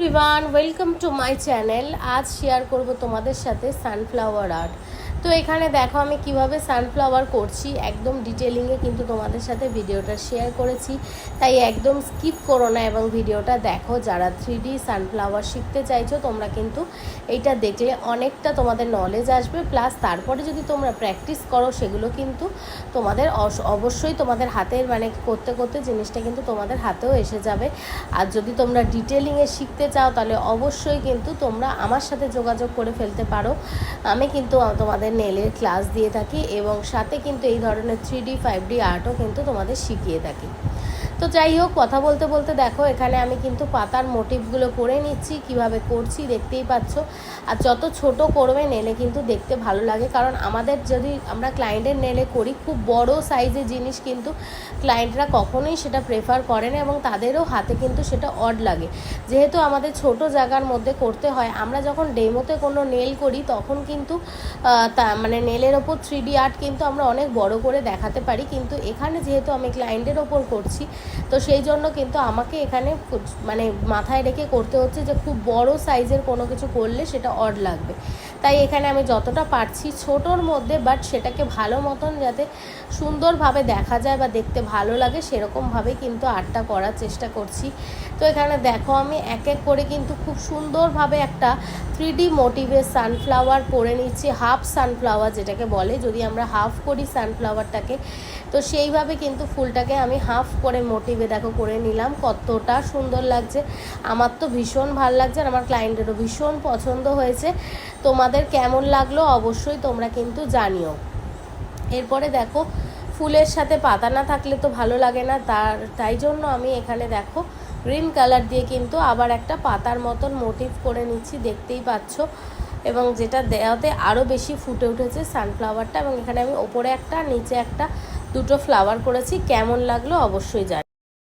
Everyone, welcome to my channel. আজ share করব তোমাদের সাথে সানফ্লাওয়ার আর্ট। তো এখানে দেখো আমি কিভাবে সানফ্লাওয়ার করছি, একদম ডিটেলিংয়ে কিন্তু তোমাদের সাথে ভিডিওটা শেয়ার করেছি, তাই একদম স্কিপ করো না এবং ভিডিওটা দেখো। যারা 3D সানফ্লাওয়ার শিখতে চাইছো তোমরা কিন্তু এইটা দেখলে অনেকটা তোমাদের নলেজ আসবে, প্লাস তারপরে যদি তোমরা প্র্যাকটিস করো সেগুলো কিন্তু তোমাদের অবশ্যই তোমাদের হাতের করতে করতে জিনিসটা কিন্তু তোমাদের হাতেও এসে যাবে। আর যদি তোমরা ডিটেলিংয়ে শিখতে চাও তাহলে অবশ্যই কিন্তু তোমরা আমার সাথে যোগাযোগ করে ফেলতে পারো। আমি কিন্তু তোমাদের নেলের ক্লাস দিয়ে থাকি এবং সাথে কিন্তু এই ধরনের 3D 5D আর্টও কিন্তু তোমাদের শিখিয়ে থাকি। তো যাই হোক, কথা বলতে বলতে দেখো এখানে আমি কিন্তু পাতার মোটিভগুলো করে নিচ্ছি, কিভাবে করছি দেখতেই পাচ্ছ। আর যত ছোট করবে নেলে কিন্তু দেখতে ভালো লাগে, কারণ আমাদের যদি আমরা ক্লায়েন্টের নেলে করি খুব বড় সাইজের জিনিস কিন্তু ক্লায়েন্টরা কখনোই সেটা প্রেফার করে না এবং তাদেরও হাতে কিন্তু সেটা অড লাগে। যেহেতু আমাদের ছোট জায়গার মধ্যে করতে হয়, আমরা যখন ডেমোতে কোনো নেল করি তখন কিন্তু নেলের ওপর 3D আর্ট কিন্তু আমরা অনেক বড় করে দেখাতে পারি, কিন্তু এখানে যেহেতু আমি ক্লায়েন্টের ওপর করছি তো সেই জন্য কিন্তু আমাকে এখানে মাথায় রেখে করতে হচ্ছে যে খুব বড় সাইজের কোনো কিছু করলে সেটা অড লাগবে। তাই এখানে আমি যতটা পারছি ছোটোর মধ্যে, বাট সেটাকে ভালো মতন যাতে সুন্দরভাবে দেখা যায় বা দেখতে ভালো লাগে সেরকমভাবে কিন্তু আর্টটা করার চেষ্টা করছি। তো এখানে দেখো আমি এক এক করে কিন্তু খুব সুন্দরভাবে একটা 3D মোটিভের সানফ্লাওয়ার করে নিচ্ছি। হাফ সানফ্লাওয়ার যেটাকে বলে, যদি আমরা হাফ করি সানফ্লাওয়ারটাকে, তো সেইভাবে কিন্তু ফুলটাকে আমি হাফ করে মোটিভে দেখো করে নিলাম। কতটা সুন্দর লাগছে, আমার তো ভীষণ ভালো লাগছে আর আমার ক্লায়েন্টেরও ভীষণ পছন্দ হয়েছে। তোমাদের কেমন লাগলো অবশ্যই তোমরা কিন্তু জানিও। এরপরে দেখো ফুলের সাথে পাতা না থাকলে তো ভালো লাগে না, তাই জন্য আমি এখানে দেখো গ্রিন কালার দিয়ে কিন্তু আবার একটা পাতার মতন মোটিভ করে নিচ্ছি, দেখতেই পাচ্ছ। এবং যেটা দেওয়াতে আরও বেশি ফুটে উঠেছে সানফ্লাওয়ারটা। এবং এখানে আমি ওপরে একটা নিচে একটা দুটো ফ্লাওয়ার করেছি, কেমন লাগলো অবশ্যই জানি।